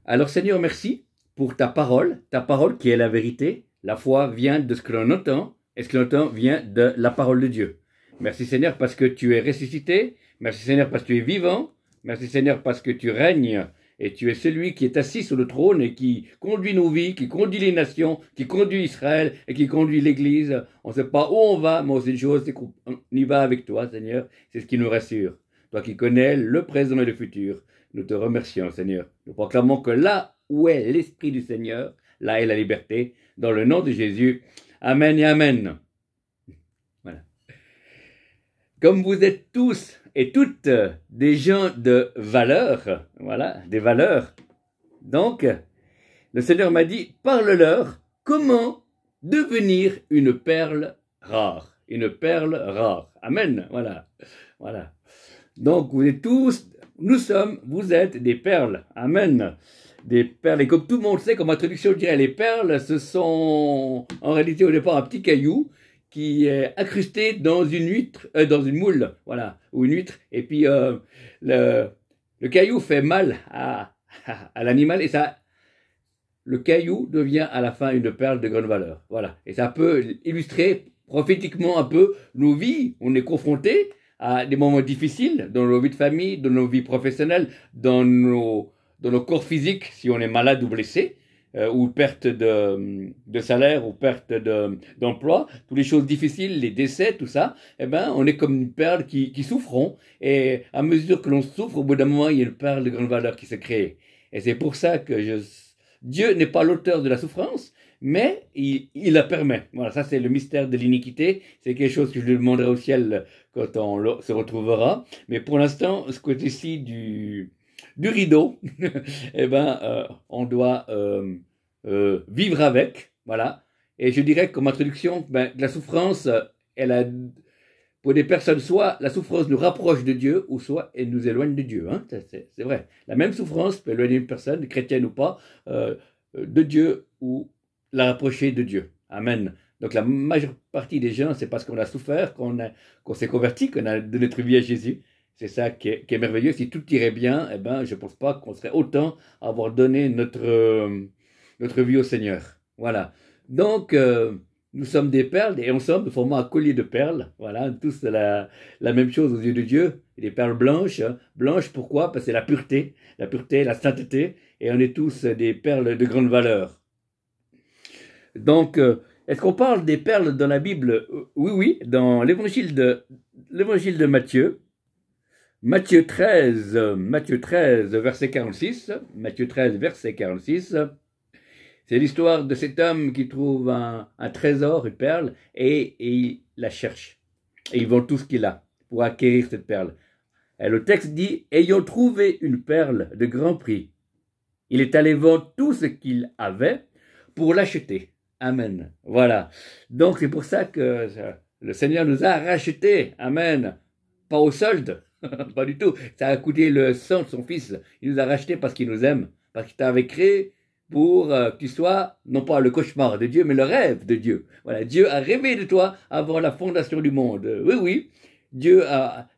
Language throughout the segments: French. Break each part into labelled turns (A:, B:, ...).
A: Alors Seigneur, merci pour ta parole qui est la vérité. La foi vient de ce que l'on entend, et ce que l'on entend vient de la parole de Dieu. Merci Seigneur parce que tu es ressuscité, merci Seigneur parce que tu es vivant, merci Seigneur parce que tu règnes, et tu es celui qui est assis sur le trône et qui conduit nos vies, qui conduit les nations, qui conduit Israël et qui conduit l'Église. On ne sait pas où on va, mais on sait une chose, c'est qu'on y va avec toi Seigneur, c'est ce qui nous rassure. Toi qui connais le présent et le futur, nous te remercions Seigneur. Nous proclamons que là où est l'Esprit du Seigneur, là est la liberté, dans le nom de Jésus. Amen et Amen. Voilà. Comme vous êtes tous et toutes des gens de valeur, voilà, des valeurs, donc, le Seigneur m'a dit, parle-leur comment devenir une perle rare. Une perle rare. Amen. Voilà. Voilà. Donc, vous êtes tous, vous êtes des perles. Amen. Des perles. Et comme tout le monde sait, comme introduction, je dirais, les perles, ce sont en réalité au départ un petit caillou qui est incrusté dans une huître, dans une moule, voilà, ou une huître. Et puis, le caillou fait mal à l'animal et ça, le caillou devient à la fin une perle de grande valeur. Voilà. Et ça peut illustrer prophétiquement un peu nos vies. On est confrontés à des moments difficiles dans nos vies de famille, dans nos vies professionnelles, dans nos corps physiques, si on est malade ou blessé, ou perte de salaire, ou perte d'emploi, toutes les choses difficiles, les décès, tout ça, eh ben, on est comme une perle qui souffront. Et à mesure que l'on souffre, au bout d'un moment, il y a une perle de grande valeur qui se crée. Et c'est pour ça que Dieu n'est pas l'auteur de la souffrance, mais il la permet. Voilà, ça c'est le mystère de l'iniquité. C'est quelque chose que je lui demanderai au ciel quand on se retrouvera. Mais pour l'instant, ce côté-ci du rideau, eh ben, on doit vivre avec. Voilà. Et je dirais comme introduction, ben, la souffrance, pour des personnes, soit la souffrance nous rapproche de Dieu, ou soit elle nous éloigne de Dieu. Hein, c'est vrai. La même souffrance peut éloigner une personne, chrétienne ou pas, de Dieu ou la rapprocher de Dieu. Amen. Donc la majeure partie des gens, c'est parce qu'on a souffert, qu'on s'est converti, qu'on a donné notre vie à Jésus. C'est ça qui est merveilleux. Si tout irait bien, eh ben, je ne pense pas qu'on serait autant à avoir donné notre vie au Seigneur. Voilà. Donc, nous sommes des perles et nous formons un collier de perles. Voilà, tous la même chose aux yeux de Dieu. Des perles blanches. Blanches, pourquoi? Parce que c'est la pureté, la sainteté. Et on est tous des perles de grande valeur. Donc, est-ce qu'on parle des perles dans la Bible? Oui, oui, dans l'évangile de Matthieu. Matthieu 13, verset 46. Matthieu 13, verset 46. C'est l'histoire de cet homme qui trouve un trésor, une perle, et il la cherche. Et il vend tout ce qu'il a pour acquérir cette perle. Et le texte dit, ayant trouvé une perle de grand prix, il est allé vendre tout ce qu'il avait pour l'acheter. Amen. Voilà. Donc c'est pour ça que le Seigneur nous a rachetés. Amen. Pas au solde. Pas du tout. Ça a coûté le sang de son fils. Il nous a rachetés parce qu'il nous aime. Parce qu'il t'avait créé pour que tu sois, non pas le cauchemar de Dieu, mais le rêve de Dieu. Voilà, Dieu a rêvé de toi avant la fondation du monde. Oui, oui, Dieu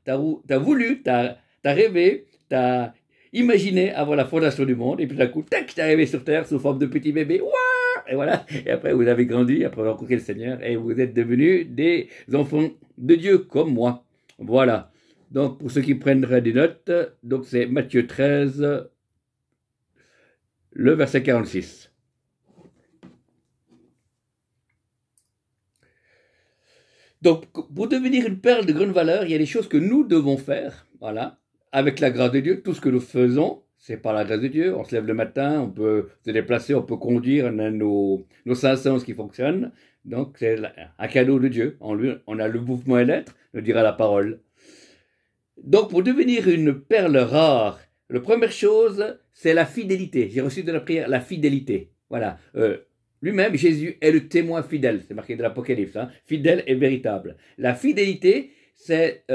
A: t'as voulu, t'as rêvé, t'as imaginé avant la fondation du monde, et puis d'un coup, tac, t'es arrivé sur terre sous forme de petit bébé. Ouah, et voilà, et après vous avez grandi, après avoir rencontré le Seigneur, et vous êtes devenus des enfants de Dieu comme moi. Voilà. Donc, pour ceux qui prendraient des notes, donc c'est Matthieu 13, le verset 46. Donc, pour devenir une perle de grande valeur, il y a des choses que nous devons faire, voilà, avec la grâce de Dieu. Tout ce que nous faisons, c'est par la grâce de Dieu. On se lève le matin, on peut se déplacer, on peut conduire, on a nos cinq sens qui fonctionnent. Donc, c'est un cadeau de Dieu. En lui, on a le mouvement et l'être, nous dira la parole. Donc, pour devenir une perle rare, la première chose, c'est la fidélité. J'ai reçu de la prière la fidélité. Voilà. Lui-même, Jésus est le témoin fidèle. C'est marqué dans l'Apocalypse. Hein, fidèle et véritable. La fidélité, c'est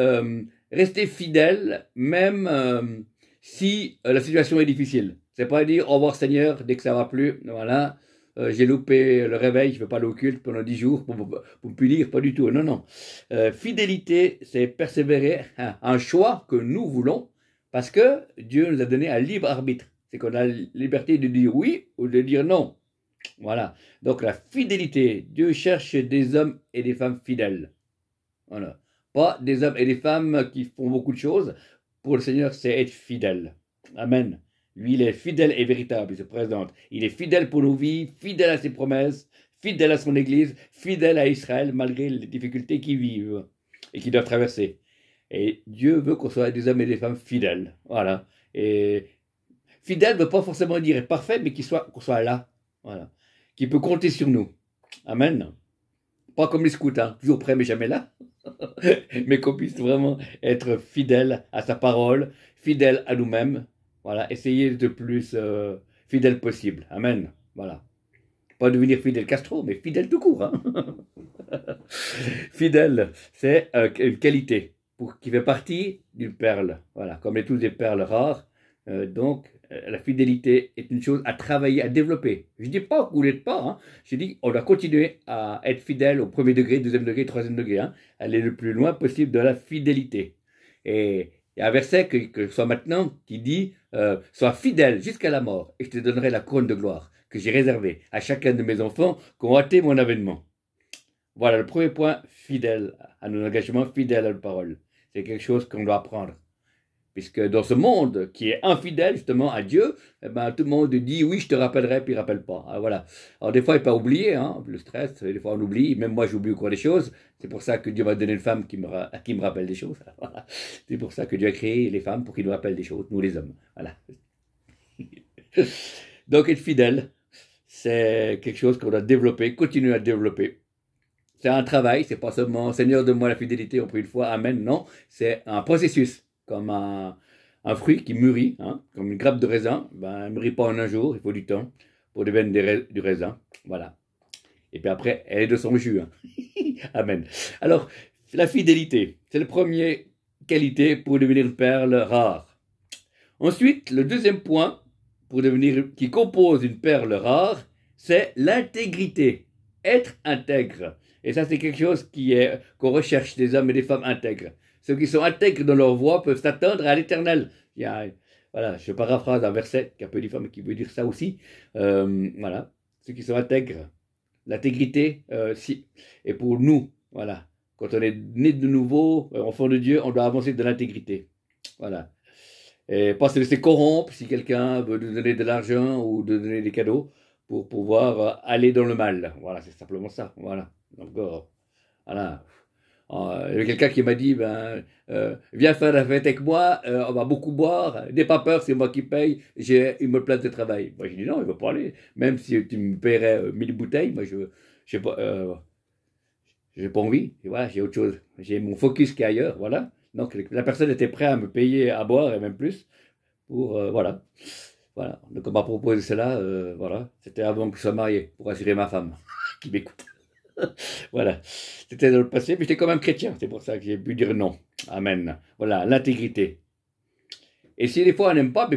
A: rester fidèle même si la situation est difficile. C'est pas dire au revoir Seigneur dès que ça va plus. Voilà. J'ai loupé le réveil, je ne vais pas aller au culte pendant 10 jours pour me punir, pas du tout. Non, non. Fidélité, c'est persévérer à un choix que nous voulons, parce que Dieu nous a donné un libre arbitre. C'est qu'on a la liberté de dire oui ou de dire non. Voilà. Donc la fidélité, Dieu cherche des hommes et des femmes fidèles. Voilà. Pas des hommes et des femmes qui font beaucoup de choses. Pour le Seigneur, c'est être fidèle. Amen. Lui, il est fidèle et véritable, il se présente. Il est fidèle pour nos vies, fidèle à ses promesses, fidèle à son Église, fidèle à Israël, malgré les difficultés qu'ils vivent et qu'ils doivent traverser. Et Dieu veut qu'on soit des hommes et des femmes fidèles. Voilà. Et fidèle ne veut pas forcément dire parfait, mais qu'on soit là. Voilà. Qui peut compter sur nous. Amen. Pas comme les scouts, hein, toujours prêts mais jamais là. Mais qu'on puisse vraiment être fidèle à sa parole, fidèle à nous-mêmes. Voilà, essayer de plus fidèle possible. Amen. Voilà. Pas devenir fidèle Castro, mais fidèle tout court. Hein. Fidèle, c'est une qualité qui fait partie d'une perle. Voilà, comme les tous des perles rares. Donc, la fidélité est une chose à travailler, à développer. Je ne dis pas que vous ne l'êtes pas. Hein. Je dis qu'on doit continuer à être fidèle au premier degré, deuxième degré, troisième degré. Hein. Aller le plus loin possible de la fidélité. Et il y a un verset que soit maintenant qui dit sois fidèle jusqu'à la mort et je te donnerai la couronne de gloire que j'ai réservée à chacun de mes enfants qui ont hâté mon avènement. Voilà le premier point, fidèle à nos engagements, fidèle à nos paroles. C'est quelque chose qu'on doit apprendre. Puisque dans ce monde qui est infidèle justement à Dieu, eh ben, tout le monde dit oui, je te rappellerai, puis il ne rappelle pas. Alors, voilà. Alors des fois, il ne faut pas oublier, hein, le stress, des fois on oublie, même moi j'oublie encore des choses. C'est pour ça que Dieu m'a donné une femme qui me rappelle des choses. Voilà. C'est pour ça que Dieu a créé les femmes pour qu'ils nous rappellent des choses, nous les hommes. Voilà. Donc être fidèle, c'est quelque chose qu'on doit développer, continuer à développer. C'est un travail, c'est pas seulement Seigneur, donne-moi la fidélité, on prie une fois, Amen. Non, c'est un processus. Comme un fruit qui mûrit, hein, comme une grappe de raisin, ben, elle ne mûrit pas en un jour, il faut du temps pour devenir du raisin. Voilà. Et puis après, elle est de son jus. Hein. Amen. Alors, la fidélité, c'est la première qualité pour devenir une perle rare. Ensuite, le deuxième point qui compose une perle rare, c'est l'intégrité. Être intègre. Et ça, c'est quelque chose qu'on recherche des hommes et des femmes intègres. Ceux qui sont intègres dans leur voie peuvent s'attendre à l'éternel. Voilà, je paraphrase un verset qui est un peu différent, mais qui veut dire ça aussi. Voilà, ceux qui sont intègres. L'intégrité, si. Et pour nous, voilà, quand on est né de nouveau, enfant de Dieu, on doit avancer de l'intégrité. Voilà. Et pas se laisser corrompre si quelqu'un veut nous donner de l'argent ou de donner des cadeaux pour pouvoir aller dans le mal. Voilà, c'est simplement ça. Voilà. Donc, voilà. Il y avait quelqu'un qui m'a dit, viens faire la fête avec moi, on va beaucoup boire, n'aie pas peur, c'est moi qui paye, j'ai une place de travail. Moi, j'ai dit non, il ne veut pas aller. Même si tu me paierais 1000 bouteilles, moi, je n'ai pas envie. Et voilà, j'ai autre chose. J'ai mon focus qui est ailleurs, voilà. Donc, la personne était prête à me payer à boire, et même plus, pour, voilà. Voilà. Donc, on m'a proposé cela, voilà. C'était avant que je sois marié, pour assurer ma femme, qui m'écoute. Voilà, c'était dans le passé, mais j'étais quand même chrétien, c'est pour ça que j'ai pu dire non. Amen. Voilà, l'intégrité. Et si des fois on n'aime pas,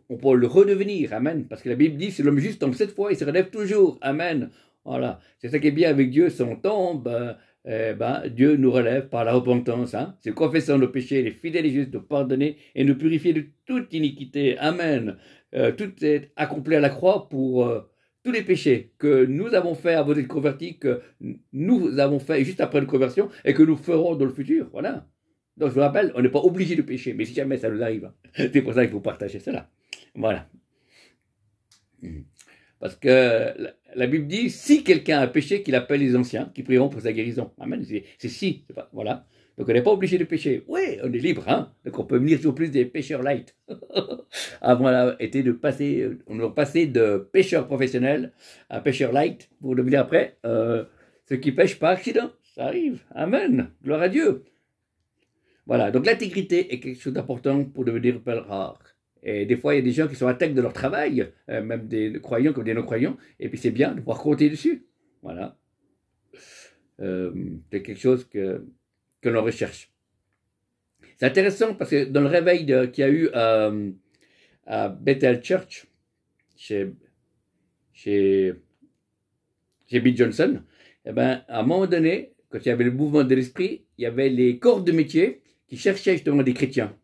A: on peut le redevenir. Amen. Parce que la Bible dit, si l'homme juste tombe 7 fois, il se relève toujours. Amen. Voilà, c'est ça qui est bien avec Dieu, si on tombe, Dieu nous relève par la repentance. Hein. C'est confessant nos péchés, il est fidèle et juste de pardonner et nous purifier de toute iniquité. Amen. Tout est accompli à la croix pour tous les péchés que nous avons fait avant d'être convertis, que nous avons fait juste après une conversion et que nous ferons dans le futur. Voilà. Donc je vous rappelle, on n'est pas obligé de pécher, mais si jamais ça nous arrive, c'est pour ça qu'il faut partager cela. Voilà. Parce que la Bible dit, si quelqu'un a péché, qu'il appelle les anciens, qui prieront pour sa guérison. Amen. C'est si. Voilà. Donc on n'est pas obligé de pécher. Oui, on est libre, hein. Donc on peut venir toujours plus des pécheurs light. Avant, on a passé de pécheurs professionnels à pécheurs light pour devenir après ceux qui pêchent par accident. Ça arrive. Amen. Gloire à Dieu. Voilà. Donc l'intégrité est quelque chose d'important pour devenir une perle rare. Et des fois, il y a des gens qui sont intègres de leur travail, même des croyants comme des non-croyants, et puis c'est bien de pouvoir compter dessus. Voilà. C'est quelque chose que l'on recherche. C'est intéressant parce que dans le réveil qu'il y a eu à Bethel Church, chez Bill Johnson, eh ben, à un moment donné, quand il y avait le mouvement de l'esprit, il y avait les corps de métier qui cherchaient justement des chrétiens,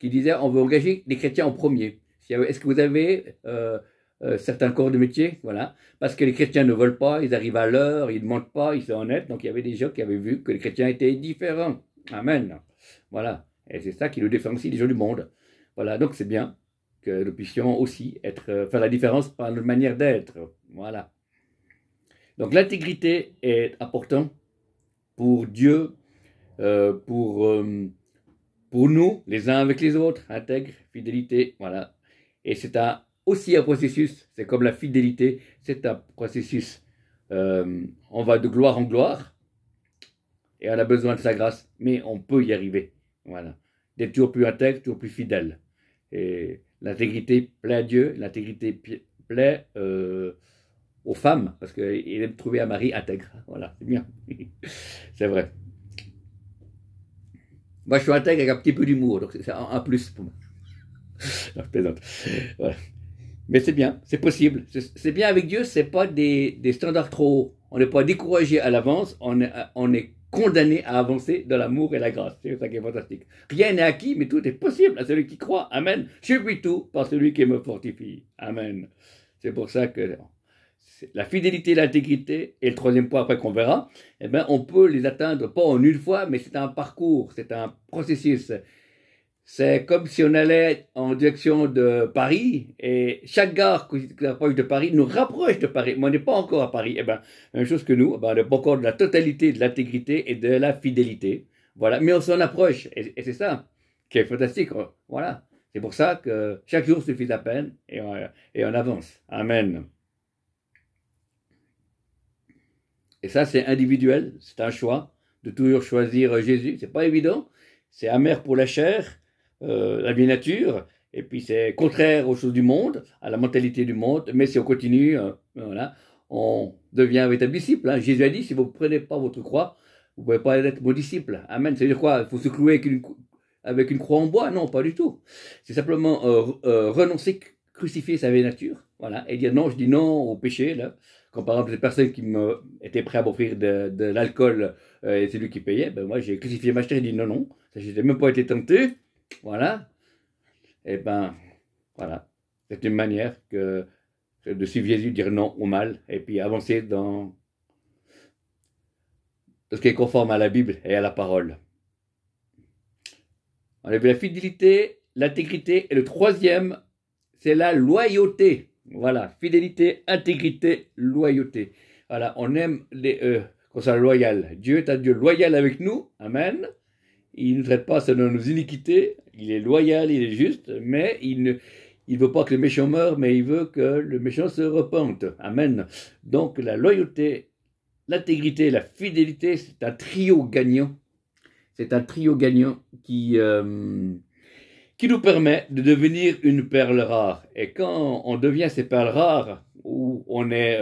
A: qui disaient on veut engager des chrétiens en premier. Est-ce que vous avez certains corps de métier? Voilà. Parce que les chrétiens ne volent pas, ils arrivent à l'heure, ils ne mentent pas, ils sont honnêtes. Donc il y avait des gens qui avaient vu que les chrétiens étaient différents. Amen. Voilà. Et c'est ça qui nous différencie des gens du monde. Voilà. Donc c'est bien que nous puissions aussi faire la différence par notre manière d'être. Voilà. Donc l'intégrité est importante pour Dieu, pour nous, les uns avec les autres, intègre, fidélité, voilà. Et c'est aussi un processus, c'est comme la fidélité, c'est un processus. On va de gloire en gloire, et on a besoin de sa grâce, mais on peut y arriver, voilà. D'être toujours plus intègre, toujours plus fidèle. Et l'intégrité plaît à Dieu, l'intégrité plaît aux femmes, parce qu'il aime trouver un mari intègre, voilà, c'est bien, c'est vrai. Moi, je suis intègre avec un petit peu d'humour, donc c'est un plus pour moi. Non, je plaisante. Voilà. Mais c'est bien, c'est possible. C'est bien avec Dieu, c'est pas des standards trop hauts. On n'est pas découragé à l'avance, on est condamné à avancer dans l'amour et la grâce. C'est ça qui est fantastique. Rien n'est acquis, mais tout est possible à celui qui croit. Amen. Je puis tout par celui qui me fortifie. Amen. C'est pour ça que la fidélité, l'intégrité, et le troisième point après qu'on verra, eh ben, on peut les atteindre pas en une fois, mais c'est un parcours, c'est un processus. C'est comme si on allait en direction de Paris, et chaque gare qui approche de Paris nous rapproche de Paris, mais on n'est pas encore à Paris. Eh ben, même chose que nous, eh ben, on n'est pas encore de la totalité de l'intégrité et de la fidélité. Voilà, mais on s'en approche, et c'est ça qui est fantastique. Voilà, c'est pour ça que chaque jour suffit la peine, et on avance. Amen. Et ça, c'est individuel, c'est un choix de toujours choisir Jésus. C'est pas évident, c'est amer pour la chair, la vieille nature, et puis c'est contraire aux choses du monde, à la mentalité du monde. Mais si on continue, voilà, on devient un véritable disciple. Hein. Jésus a dit, si vous ne prenez pas votre croix, vous ne pouvez pas être mon disciple. Amen. Ça veut dire quoi? Il faut se clouer avec une croix en bois? Non, pas du tout. C'est simplement renoncer, crucifier sa vieille nature, voilà, et dire non, je dis non au péché, là. Comme par exemple cette personne qui était prêt à m'offrir de l'alcool et c'est lui qui payait, ben moi j'ai crucifié ma chair et dit non, non, ça j'ai même pas été tenté, voilà, et ben voilà, c'est une manière de suivre Jésus, dire non au mal, et puis avancer dans ce qui est conforme à la Bible et à la parole. On a vu la fidélité, l'intégrité, et le troisième, c'est la loyauté. Voilà, fidélité, intégrité, loyauté. Voilà, on aime qu'on soit loyal. Dieu est un Dieu loyal avec nous, amen. Il ne nous traite pas selon nos iniquités, il est loyal, il est juste, mais il ne veut pas que le méchant meure, mais il veut que le méchant se repente, amen. Donc la loyauté, l'intégrité, la fidélité, c'est un trio gagnant. C'est un trio gagnant qui nous permet de devenir une perle rare. Et quand on devient ces perles rares, où on est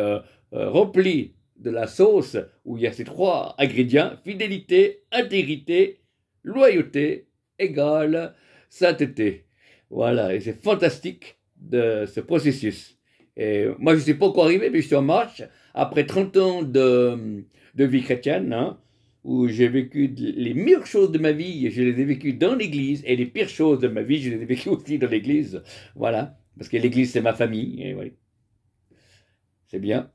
A: rempli de la sauce, où il y a ces trois ingrédients, fidélité, intégrité, loyauté, égale sainteté. Voilà, et c'est fantastique de ce processus. Et moi, je ne suis pas encore arrivé, mais je suis en marche. Après 30 ans de vie chrétienne, hein, où j'ai vécu les meilleures choses de ma vie, je les ai vécues dans l'église, et les pires choses de ma vie, je les ai vécues aussi dans l'église. Voilà, parce que l'église, c'est ma famille, et oui, c'est bien.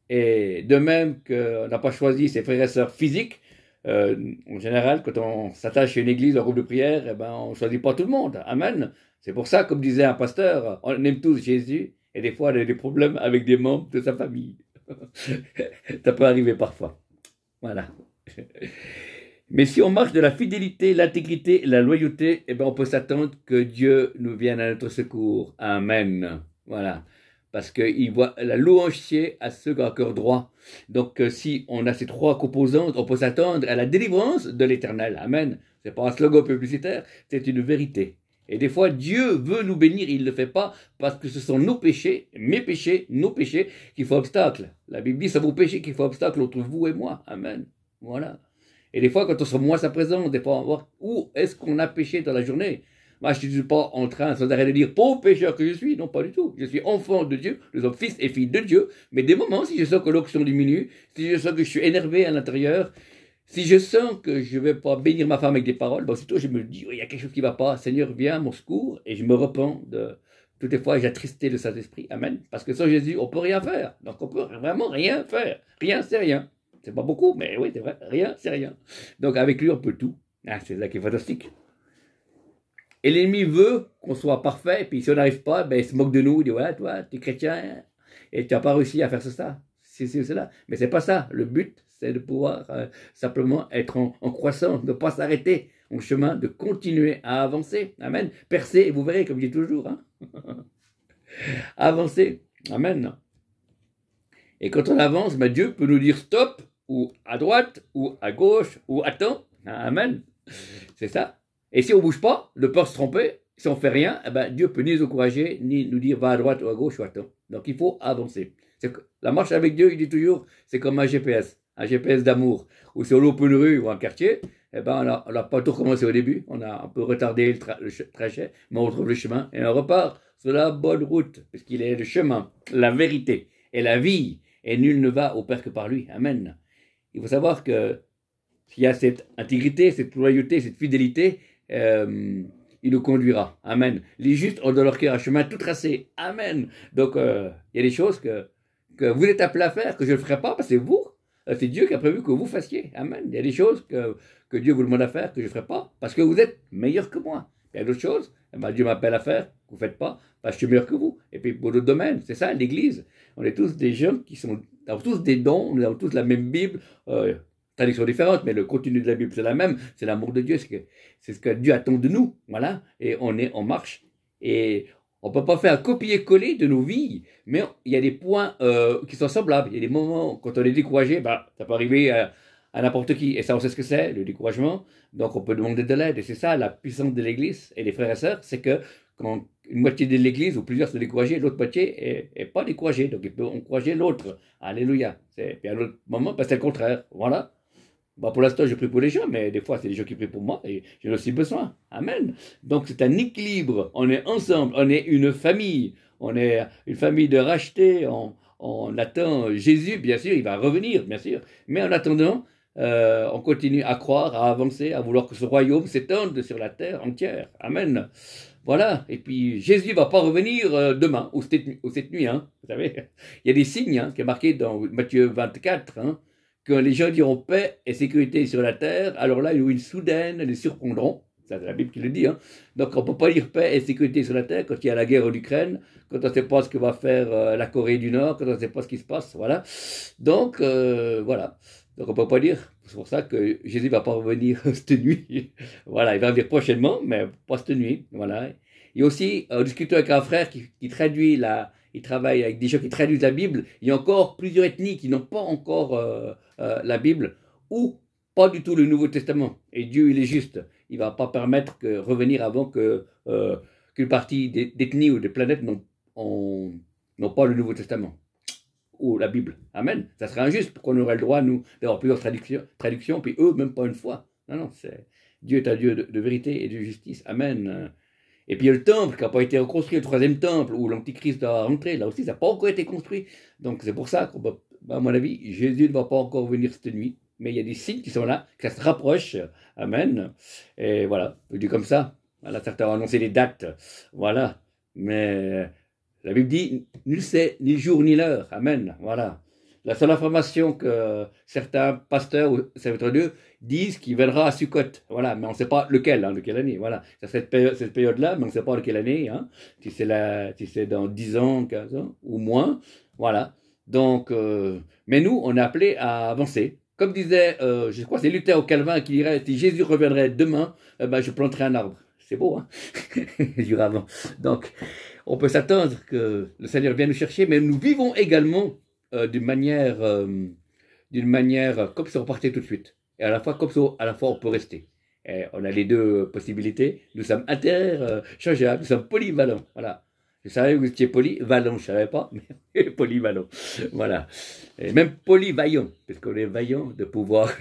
A: Et de même qu'on n'a pas choisi ses frères et sœurs physiques, en général, quand on s'attache à une église, un groupe de prière, eh ben, on ne choisit pas tout le monde. Amen. C'est pour ça, comme disait un pasteur, on aime tous Jésus, et des fois, on a des problèmes avec des membres de sa famille. Ça peut arriver parfois. Voilà. Mais si on marche de la fidélité, l'intégrité et la loyauté, eh ben on peut s'attendre que Dieu nous vienne à notre secours. Amen. Voilà. Parce qu'il voit la louange sied à ceux qui ont un cœur droit. Donc si on a ces trois composantes, on peut s'attendre à la délivrance de l'Éternel. Amen. C'est pas un slogan publicitaire, c'est une vérité. Et des fois, Dieu veut nous bénir, il ne le fait pas parce que ce sont nos péchés, mes péchés, nos péchés qui font obstacle. La Bible dit, c'est vos péchés qui font obstacle entre vous et moi. Amen. Voilà. Et des fois, quand on se moins sa présence, des fois, on va voir où est-ce qu'on a péché dans la journée. Moi, je ne suis pas en train sans arrêt de dire pauvre pécheur que je suis. Non, pas du tout. Je suis enfant de Dieu. Nous sommes fils et filles de Dieu. Mais des moments, si je sens que l'onction diminue, si je sens que je suis énervé à l'intérieur, si je sens que je ne vais pas bénir ma femme avec des paroles, bon, aussitôt je me dis, oh, il y a quelque chose qui ne va pas. Seigneur, viens à mon secours et je me repens toutes les fois, j'ai attristé le Saint-Esprit. Amen. Parce que sans Jésus, on peut rien faire. Donc, on peut vraiment rien faire. Rien, c'est rien. C'est pas beaucoup, mais oui, c'est vrai. Rien, c'est rien. Donc, avec lui, on peut tout. Ah, c'est ça qui est fantastique. Et l'ennemi veut qu'on soit parfait, et puis si on n'arrive pas, ben, il se moque de nous, il dit, voilà, toi, tu es chrétien, et tu n'as pas réussi à faire ça. C'est cela. Mais c'est pas ça. Le but, c'est de pouvoir simplement être en croissance, de ne pas s'arrêter en chemin, de continuer à avancer. Amen. Percer, et vous verrez, comme je dis toujours, hein. Avancer. Amen. Et quand on avance, ben, Dieu peut nous dire stop, ou à droite, ou à gauche, ou attends. Amen. C'est ça. Et si on ne bouge pas, de peur de se tromper, si on ne fait rien, eh ben, Dieu peut ni nous encourager, ni nous dire va à droite ou à gauche ou attends. Donc il faut avancer. La marche avec Dieu, il dit toujours, c'est comme un GPS d'amour. Ou si on loupe une rue ou un quartier, eh ben, on n'a pas tout recommencé au début, on a un peu retardé le trajet, mais on retrouve le chemin et on repart sur la bonne route, puisqu'il est le chemin, la vérité et la vie, et nul ne va au Père que par lui. Amen. Il faut savoir que s'il y a cette intégrité, cette loyauté, cette fidélité, il nous conduira. Amen. Les justes ont dans leur cœur un chemin tout tracé. Amen. Donc, il y a des choses que vous êtes appelés à faire, que je ne ferai pas, parce que c'est vous. C'est Dieu qui a prévu que vous fassiez. Amen. Il y a des choses que Dieu vous demande à faire, que je ne ferai pas, parce que vous êtes meilleur que moi. Il y a d'autres choses, eh ben, Dieu m'appelle à faire, que vous ne faites pas, parce que je suis meilleur que vous. Et puis, pour d'autres domaines, c'est ça, l'Église. On est tous des gens qui avons tous des dons, nous avons tous la même Bible, traductions différentes, mais le contenu de la Bible, c'est la même, c'est l'amour de Dieu, c'est ce que Dieu attend de nous, voilà, et on est en marche, et on ne peut pas faire un copier-coller de nos vies, mais il y a des points qui sont semblables, il y a des moments, quand on est découragé, bah, ça peut arriver à n'importe qui, et ça on sait ce que c'est, le découragement, donc on peut demander de l'aide, et c'est ça la puissance de l'Église, et les frères et sœurs, c'est que quand une moitié de l'Église, ou plusieurs sont découragés, l'autre moitié n'est pas découragée, donc il peut encourager l'autre, alléluia, puis à un autre moment, bah, c'est le contraire, voilà. Bah pour l'instant, je prie pour les gens, mais des fois, c'est les gens qui prient pour moi et j'ai aussi besoin. Amen. Donc, c'est un équilibre. On est ensemble. On est une famille. On est une famille de rachetés. On attend Jésus, bien sûr. Il va revenir, bien sûr. Mais en attendant, on continue à croire, à avancer, à vouloir que ce royaume s'étende sur la terre entière. Amen. Voilà. Et puis, Jésus ne va pas revenir demain ou cette nuit. Hein. Vous savez, il y a des signes qui est marqué dans Matthieu 24. Hein. Quand les gens diront paix et sécurité sur la terre, alors là, une soudaine les surprendront. C'est la Bible qui le dit. Hein. Donc, on ne peut pas dire paix et sécurité sur la terre quand il y a la guerre en Ukraine, quand on ne sait pas ce que va faire la Corée du Nord, quand on ne sait pas ce qui se passe. Voilà. Donc, voilà. Donc, on ne peut pas dire. C'est pour ça que Jésus ne va pas revenir cette nuit. Voilà, il va venir prochainement, mais pas cette nuit. Voilà. Et aussi, en discutant avec un frère qui traduit il travaille avec des gens qui traduisent la Bible. Il y a encore plusieurs ethnies qui n'ont pas encore la Bible ou pas du tout le Nouveau Testament. Et Dieu, il est juste. Il ne va pas permettre que revenir avant qu'une partie d'ethnies ou des planètes n'ont pas le Nouveau Testament ou la Bible. Amen. Ça serait injuste. Pourquoi on aurait le droit, nous, d'avoir plusieurs traductions, puis eux, même pas une fois. Non, non, Dieu est un Dieu de vérité et de justice. Amen. Et puis il y a le temple qui n'a pas été reconstruit, le troisième temple où l'Antichrist doit rentrer, là aussi ça n'a pas encore été construit. Donc c'est pour ça qu'à mon avis, Jésus ne va pas encore venir cette nuit, mais il y a des signes qui sont là, que ça se rapproche. Amen. Et voilà, je dis comme ça. Voilà, certains ont annoncé les dates, voilà. Mais la Bible dit, nul sait ni le jour ni l'heure. Amen. Voilà. La seule information que certains pasteurs ou serviteurs de Dieu disent qu'il viendra à Sukkot. Voilà, mais on ne sait pas lequel, de quelle année. Voilà, c'est cette période-là, mais on ne sait pas de quelle année. Hein, si c'est dans 10 ans, 15 ans ou moins. Voilà. Donc, mais nous, on est appelés à avancer. Comme disait, je crois que c'est Luther ou Calvin qui dirait, si Jésus reviendrait demain, je planterai un arbre. C'est beau, hein. Avant. Donc, on peut s'attendre que le Seigneur vienne nous chercher, mais nous vivons également d'une manière comme si on repartait tout de suite. Et à la fois, comme ça, à la fois, on peut rester. Et on a les deux possibilités. Nous sommes interchangeables, nous sommes polyvalents. Voilà. Je savais que vous étiez polyvalent, je ne savais pas, mais polyvalent. Voilà. Et même polyvaillant, parce qu'on est vaillant de pouvoir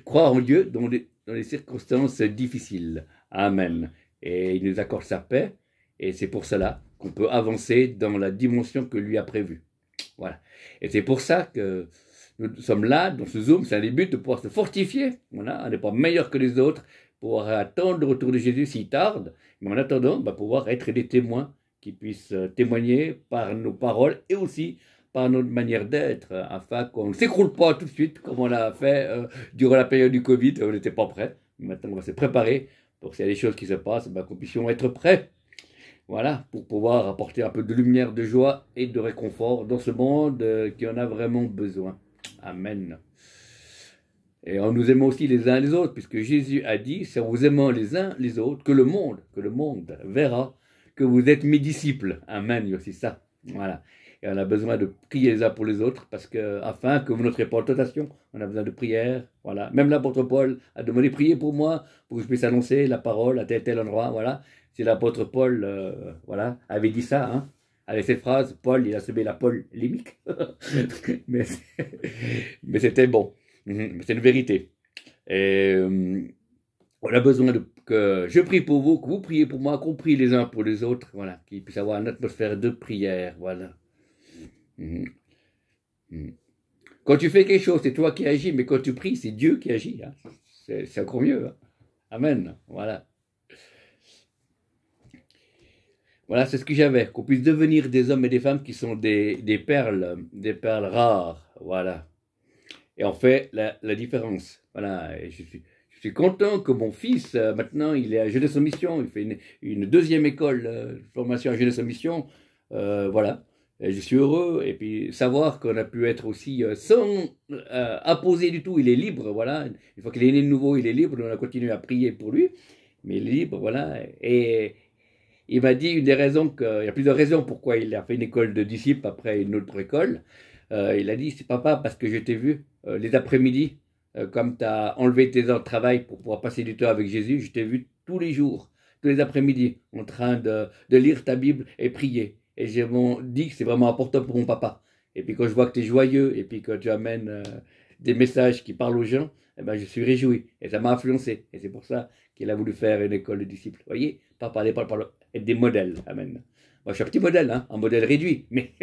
A: croire en Dieu dans les circonstances difficiles. Amen. Et il nous accorde sa paix, et c'est pour cela qu'on peut avancer dans la dimension que lui a prévue. Voilà. Et c'est pour ça que nous sommes là, dans ce Zoom, c'est un des buts de pouvoir se fortifier. Voilà. On n'est pas meilleur que les autres, pouvoir attendre le retour de Jésus s'il tarde, mais en attendant, pouvoir être des témoins qui puisse témoigner par nos paroles et aussi par notre manière d'être, afin qu'on ne s'écroule pas tout de suite, comme on l'a fait durant la période du Covid, on n'était pas prêt. Maintenant, on va se préparer pour que s'il y a des choses qui se passent, ben, qu'on puisse être prêts. Voilà, pour pouvoir apporter un peu de lumière, de joie et de réconfort dans ce monde qui en a vraiment besoin. Amen. Et en nous aimant aussi les uns les autres, puisque Jésus a dit, c'est en vous aimant les uns les autres que le monde verra que vous êtes mes disciples. Amen, il y a aussi ça. Voilà. Et on a besoin de prier les uns pour les autres, parce que, afin que vous n'entrez pas en tentation, on a besoin de prière. Voilà. Même l'apôtre Paul a demandé de prier pour moi, pour que je puisse annoncer la parole à tel endroit. Voilà. Si l'apôtre Paul voilà, avait dit ça, hein, avec cette phrase, Paul, il a semé la polémique. mais c'était bon. C'est une vérité. Et on a besoin que je prie pour vous, que vous priez pour moi, qu'on prie les uns pour les autres, voilà, qu'il puisse avoir une atmosphère de prière, voilà. Quand tu fais quelque chose, c'est toi qui agis, mais quand tu pries, c'est Dieu qui agit. Hein. C'est encore mieux. Hein. Amen. Voilà. Voilà, c'est ce que j'avais, qu'on puisse devenir des hommes et des femmes qui sont des perles rares. Voilà. Et on fait la différence. Voilà, et je suis content que mon fils, maintenant, il est à Jeunesse en Mission, il fait une deuxième école de formation à Jeunesse en Mission. Voilà, et je suis heureux. Et puis, savoir qu'on a pu être aussi sans imposer du tout, il est libre, voilà. Une fois qu'il est né de nouveau, il est libre, on a continué à prier pour lui, mais il est libre, voilà. Et il m'a dit il y a plusieurs raisons pourquoi il a fait une école de disciples après une autre école. Il a dit, c'est papa, parce que je t'ai vu les après-midi, comme tu as enlevé tes heures de travail pour pouvoir passer du temps avec Jésus, je t'ai vu tous les jours, tous les après-midi, en train de lire ta Bible et prier. Et j'ai dit que c'est vraiment important pour mon papa. Et puis quand je vois que tu es joyeux, et puis que tu amènes des messages qui parlent aux gens, eh ben, je suis réjoui. Et ça m'a influencé. Et c'est pour ça qu'il a voulu faire une école de disciples. Vous voyez, pas parler, être des modèles. Amen. Moi, je suis un petit modèle, hein, un modèle réduit, mais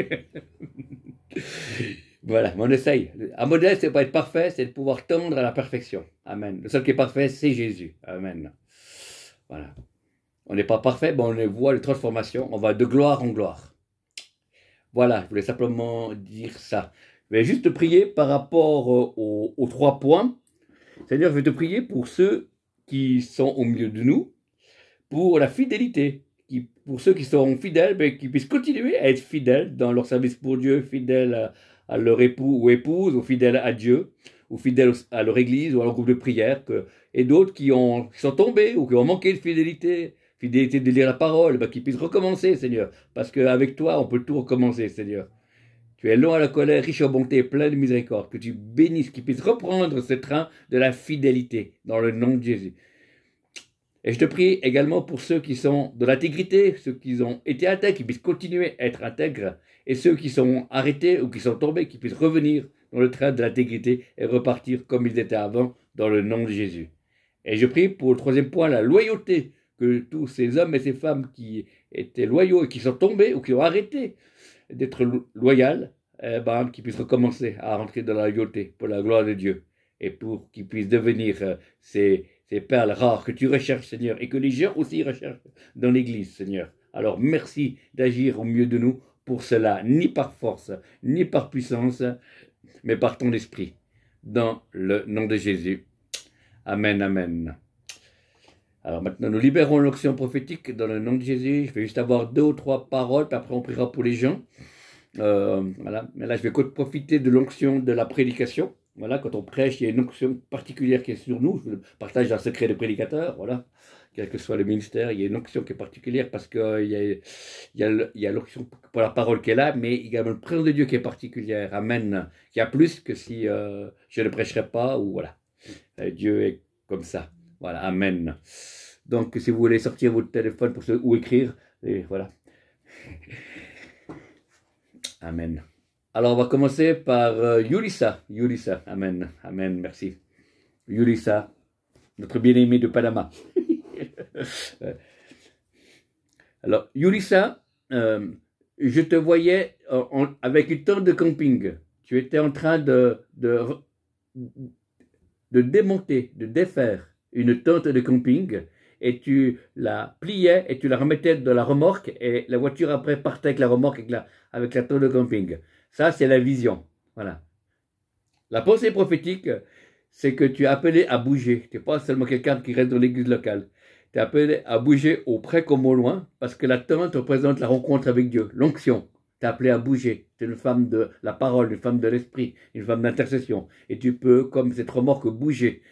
A: voilà, on essaye. Un modèle, c'est pas être parfait, c'est de pouvoir tendre à la perfection. Amen. Le seul qui est parfait, c'est Jésus. Amen. Voilà. On n'est pas parfait, mais on voit les transformations, on va de gloire en gloire. Voilà, je voulais simplement dire ça. Je vais juste te prier par rapport aux 3 points. C'est-à-dire, je vais te prier pour ceux qui sont au milieu de nous, pour la fidélité. Pour ceux qui seront fidèles, ben, qu'ils puissent continuer à être fidèles dans leur service pour Dieu, fidèles à leur époux ou épouse, ou fidèles à Dieu, ou fidèles à leur église, ou à leur groupe de prière, et d'autres qui sont tombés, ou qui ont manqué de fidélité de lire la parole, ben, qu'ils puissent recommencer, Seigneur, parce qu'avec toi, on peut tout recommencer, Seigneur. Tu es lent à la colère, riche en bonté, plein de miséricorde, que tu bénisses, qu'ils puissent reprendre ce train de la fidélité, dans le nom de Jésus. Et je te prie également pour ceux qui sont de l'intégrité, ceux qui ont été intègres, qui puissent continuer à être intègres, et ceux qui sont arrêtés ou qui sont tombés, qui puissent revenir dans le train de l'intégrité et repartir comme ils étaient avant, dans le nom de Jésus. Et je prie pour le 3e point, la loyauté, que tous ces hommes et ces femmes qui étaient loyaux et qui sont tombés ou qui ont arrêté d'être loyaux, qu'ils puissent recommencer à rentrer dans la loyauté pour la gloire de Dieu, et pour qu'ils puissent devenir ces perles rares que tu recherches, Seigneur, et que les gens aussi recherchent dans l'Église, Seigneur. Alors, merci d'agir au milieu de nous pour cela, ni par force, ni par puissance, mais par ton esprit, dans le nom de Jésus. Amen, amen. Alors maintenant, nous libérons l'onction prophétique dans le nom de Jésus. Je vais juste avoir 2 ou 3 paroles, puis après on priera pour les gens. Voilà. Mais là, je vais profiter de l'onction de la prédication. Voilà, quand on prêche, il y a une onction particulière qui est sur nous. Je partage un secret de prédicateur, voilà. Quel que soit le ministère, il y a une onction qui est particulière parce qu'il y a l'onction pour la parole qui est là, mais également le présence de Dieu qui est particulière. Amen. Il y a plus que si je ne prêcherais pas, ou voilà. Dieu est comme ça. Voilà, amen. Donc, si vous voulez sortir votre téléphone ou écrire, et voilà. Amen. Alors, on va commencer par Yulissa. Yulissa, amen, amen, merci. Yulissa, notre bien-aimé de Panama. Alors, Yulissa, je te voyais avec une tente de camping. Tu étais en train de démonter, de défaire une tente de camping, et tu la pliais et tu la remettais dans la remorque et la voiture après partait avec la remorque avec la tente de camping. Ça, c'est la vision. Voilà. La pensée prophétique, c'est que tu es appelé à bouger. Tu n'es pas seulement quelqu'un qui reste dans l'église locale. Tu es appelé à bouger au près comme au loin, parce que la tente représente la rencontre avec Dieu, l'onction. Tu es appelé à bouger. Tu es une femme de la parole, une femme de l'esprit, une femme d'intercession. Et tu peux, comme cette remorque, bouger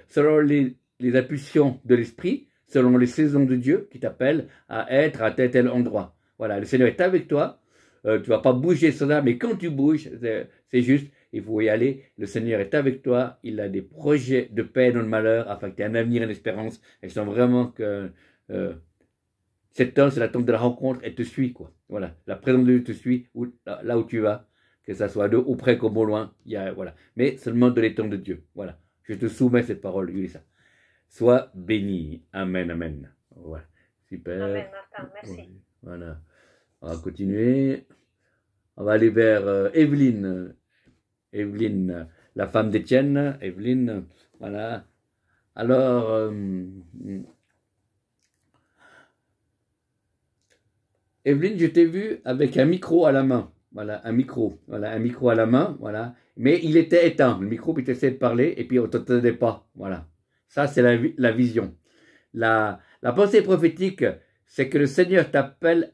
A: selon les impulsions de l'esprit, selon les saisons de Dieu qui t'appellent à être à tel endroit. Voilà, le Seigneur est avec toi. Tu ne vas pas bouger cela, mais quand tu bouges, c'est juste. Il faut y aller, le Seigneur est avec toi, il a des projets de paix dans le malheur, afin que tu aies un avenir et une espérance. Et je sens vraiment que cette tente, c'est la tente de la rencontre, elle te suit, quoi. Voilà, la présence de Dieu te suit là où tu vas, que ça soit au près comme au loin, voilà. Mais seulement de l'étang de Dieu, voilà. Je te soumets cette parole, Ulissa. Sois béni. Amen, amen. Voilà, super.
B: Amen, Martin, merci.
A: Voilà, on va continuer. On va aller vers Evelyne. Evelyne, la femme d'Étienne, Evelyne, voilà. Alors, Evelyne, je t'ai vu avec un micro à la main, voilà, un micro à la main, voilà. Mais il était éteint, le micro, puis tu essayais de parler, et puis on ne t'entendait pas, voilà. Ça, c'est la vision. La pensée prophétique, c'est que le Seigneur t'appelle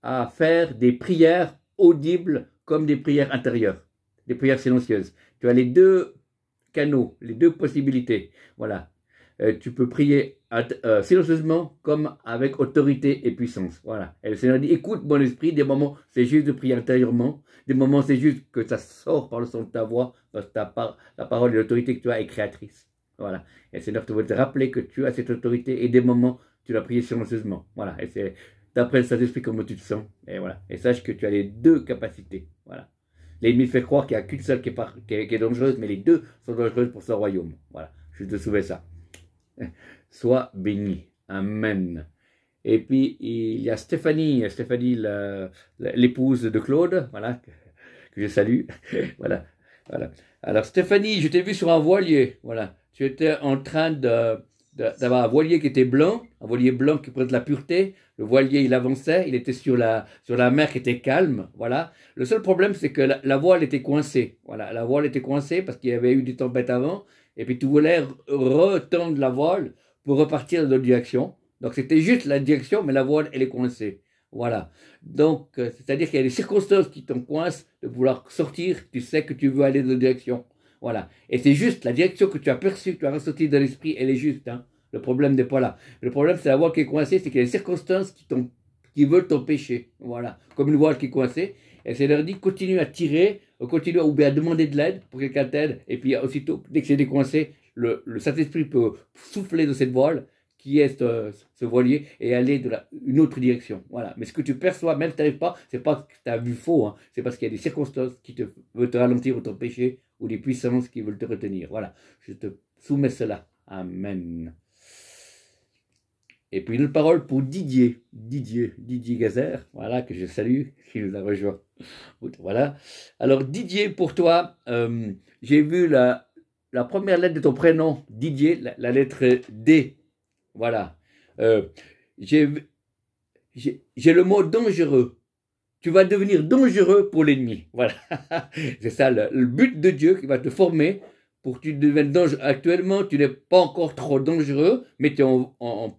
A: à faire des prières audibles comme des prières intérieures. Des prières silencieuses. Tu as les deux canaux, les deux possibilités. Voilà. Tu peux prier silencieusement comme avec autorité et puissance. Voilà. Et le Seigneur dit, écoute mon esprit, des moments c'est juste de prier intérieurement, des moments c'est juste que ça sort par le son de ta voix, parce que la parole et l'autorité que tu as est créatrice. Voilà. Et le Seigneur te veut te rappeler que tu as cette autorité et des moments tu dois prier silencieusement. Voilà. Et c'est d'après le Saint-Esprit comment tu te sens. Et voilà. Et sache que tu as les deux capacités. Voilà. L'ennemi fait croire qu'il n'y a qu'une seule qui est dangereuse, mais les deux sont dangereuses pour son royaume. Voilà, je te soumets ça. Sois béni. Amen. Et puis, il y a Stéphanie l'épouse de Claude, voilà, que je salue. Voilà. Alors, Stéphanie, je t'ai vu sur un voilier. Voilà. Tu étais en train d'avoir un voilier qui était blanc, un voilier blanc qui présente la pureté. Le voilier, il avançait, il était sur la mer qui était calme, voilà. Le seul problème, c'est que la voile était coincée, voilà. La voile était coincée parce qu'il y avait eu des tempêtes avant, et puis tu voulais retendre la voile pour repartir dans l'autre direction. Donc c'était juste la direction, mais la voile, elle est coincée, voilà. Donc, c'est-à-dire qu'il y a des circonstances qui t'en coincent de vouloir sortir, tu sais que tu veux aller dans l'autre direction, voilà. Et c'est juste la direction que tu as perçue, que tu as ressortie dans l'esprit, elle est juste, hein. Le problème n'est pas là. Le problème, c'est la voile qui est coincée, c'est qu'il y a des circonstances qui veulent t'empêcher. Voilà. Comme une voile qui est coincée. Et c'est leur dit, continue à tirer, continue à demander de l'aide pour que quelqu'un t'aide. Et puis, aussitôt, dès que c'est décoincé, le Saint-Esprit peut souffler dans cette voile, qui est ce voilier, et aller dans une autre direction. Voilà. Mais ce que tu perçois, même si tu n'arrives pas, c'est pas que tu as vu faux, hein. C'est parce qu'il y a des circonstances qui veulent te ralentir ou t'empêcher, ou des puissances qui veulent te retenir. Voilà. Je te soumets cela. Amen. Et puis une parole pour Didier Gazer, voilà, que je salue, qui nous a rejoint. Voilà. Alors Didier, pour toi, j'ai vu la première lettre de ton prénom, Didier, la lettre D. Voilà. J'ai le mot dangereux. Tu vas devenir dangereux pour l'ennemi. Voilà. C'est ça le but de Dieu qui va te former pour que tu deviennes dangereux. Actuellement, tu n'es pas encore trop dangereux, mais tu es en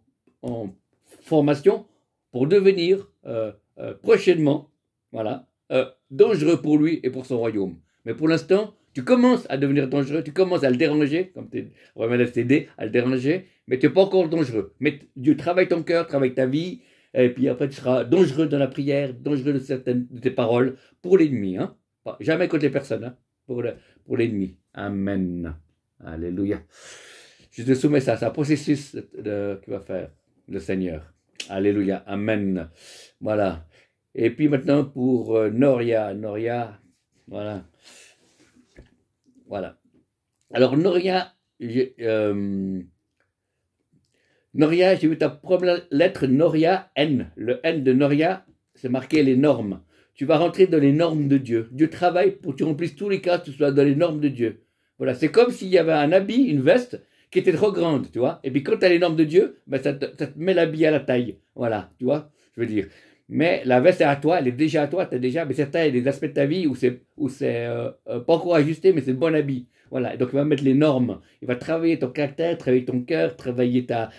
A: formation pour devenir prochainement, voilà, dangereux pour lui et pour son royaume. Mais pour l'instant, tu commences à devenir dangereux, tu commences à le déranger, comme tu remets CD, à le déranger, mais tu n'es pas encore dangereux. Mais Dieu travaille ton cœur, travaille ta vie, et puis après tu seras dangereux dans la prière, dangereux de tes paroles, pour l'ennemi, hein. Jamais contre les personnes, hein, pour l'ennemi. Amen. Alléluia. Je te soumets ça, c'est un processus qu'il va faire le Seigneur. Alléluia. Amen. Voilà. Et puis maintenant pour Noria, voilà. Voilà. Alors Noria, j'ai vu ta première lettre, Noria, N. Le N de Noria, c'est marqué les normes. Tu vas rentrer dans les normes de Dieu. Dieu travaille pour que tu remplisses tous les cas, que tu sois dans les normes de Dieu. Voilà, c'est comme s'il y avait un habit, une veste, qui était trop grande, tu vois. Et puis quand tu as les normes de Dieu, ben, ça te met l'habit à la taille. Voilà, tu vois, je veux dire. Mais la veste est à toi, elle est déjà à toi, tu as déjà, mais certains, il y a des aspects de ta vie où c'est pas encore ajusté, mais c'est le bon habit. Voilà, et donc il va mettre les normes, il va travailler ton caractère, travailler ton cœur, travailler ta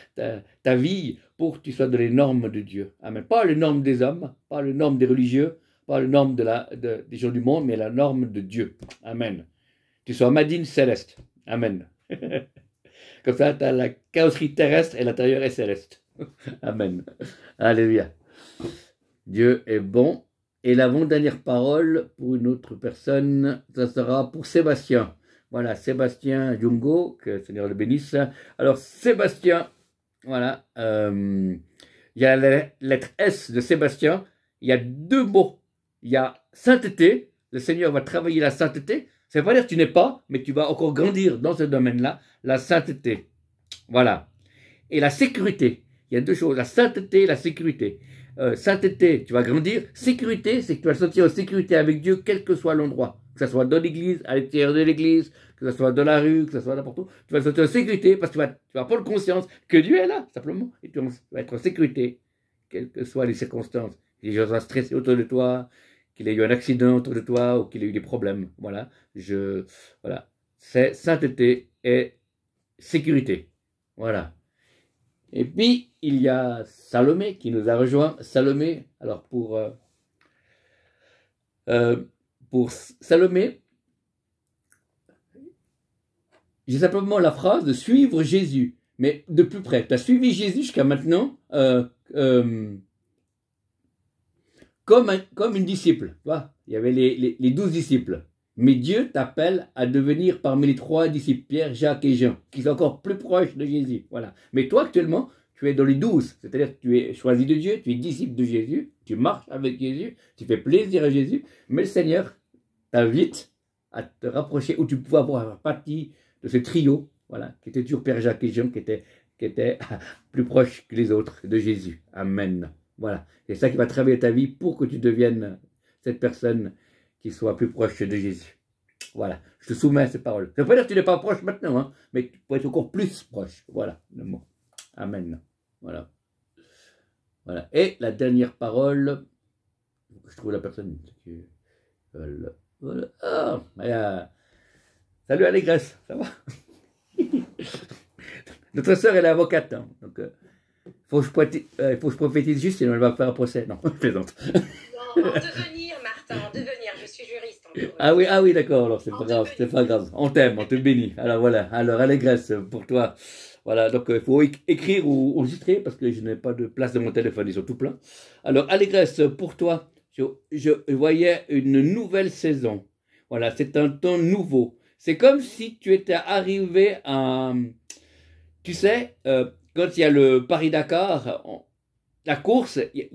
A: vie pour que tu sois dans les normes de Dieu. Amen. Pas les normes des hommes, pas les normes des religieux, pas les normes des gens du monde, mais la norme de Dieu. Amen. Tu sois Madine céleste. Amen. Comme ça, tu as la carrosserie terrestre et l'intérieur est céleste. Amen. Alléluia. Dieu est bon. Et l'avant-dernière parole pour une autre personne, ça sera pour Sébastien. Voilà, Sébastien Jungo, que le Seigneur le bénisse. Alors, Sébastien, voilà, il y a la lettre S de Sébastien, il y a deux mots. Il y a sainteté, le Seigneur va travailler la sainteté. Ça ne veut pas dire que tu n'es pas, mais tu vas encore grandir dans ce domaine-là, la sainteté. Voilà. Et la sécurité, il y a deux choses, la sainteté et la sécurité. Sainteté, tu vas grandir. Sécurité, c'est que tu vas te sentir en sécurité avec Dieu, quel que soit l'endroit. Que ce soit dans l'église, à l'extérieur de l'église, que ce soit dans la rue, que ce soit n'importe où. Tu vas te sentir en sécurité parce que tu vas prendre conscience que Dieu est là, simplement. Et tu vas être en sécurité, quelles que soient les circonstances. Que les gens soient stressés autour de toi, qu'il ait eu un accident autour de toi ou qu'il ait eu des problèmes. Voilà. Voilà. C'est sainteté et sécurité. Voilà. Et puis, il y a Salomé qui nous a rejoint. Salomé, alors pour Salomé, j'ai simplement la phrase de suivre Jésus, mais de plus près. Tu as suivi Jésus jusqu'à maintenant comme une disciple. Tu vois, il y avait les 12 disciples. Mais Dieu t'appelle à devenir parmi les 3 disciples, Pierre, Jacques et Jean, qui sont encore plus proches de Jésus. Voilà. Mais toi, actuellement, tu es dans les 12, c'est-à-dire que tu es choisi de Dieu, tu es disciple de Jésus, tu marches avec Jésus, tu fais plaisir à Jésus, mais le Seigneur t'invite à te rapprocher, où tu pouvais avoir partie de ce trio, voilà, qui était toujours Pierre, Jacques et Jean, qui était plus proche que les autres de Jésus. Amen. Voilà. C'est ça qui va travailler ta vie pour que tu deviennes cette personne qui soit plus proche de Jésus. Voilà, je te soumets ces paroles. Ça ne veut pas dire que tu n'es pas proche maintenant, hein, mais tu peux être encore plus proche. Voilà, le mot. Amen. Voilà. Voilà. Et la dernière parole, je trouve la personne qui... Voilà. Ah, salut Allégresse, ça va? Notre sœur, elle est avocate, hein, donc il faut que je prophétise juste, sinon elle va faire un procès. Non, je plaisante.
B: Non, en devenir, Martin, en devenir, je suis juriste.
A: Ah oui, d'accord, alors c'est pas grave, c'est pas grave. On t'aime, on te bénit. Alors voilà, alors Allégresse pour toi. Voilà, donc il faut écrire ou enregistrer parce que je n'ai pas de place de mon téléphone, ils sont tout pleins. Alors Allégresse pour toi, je voyais une nouvelle saison. Voilà, c'est un temps nouveau. C'est comme si tu étais arrivé à... Tu sais, quand il y a le Paris-Dakar, la course, il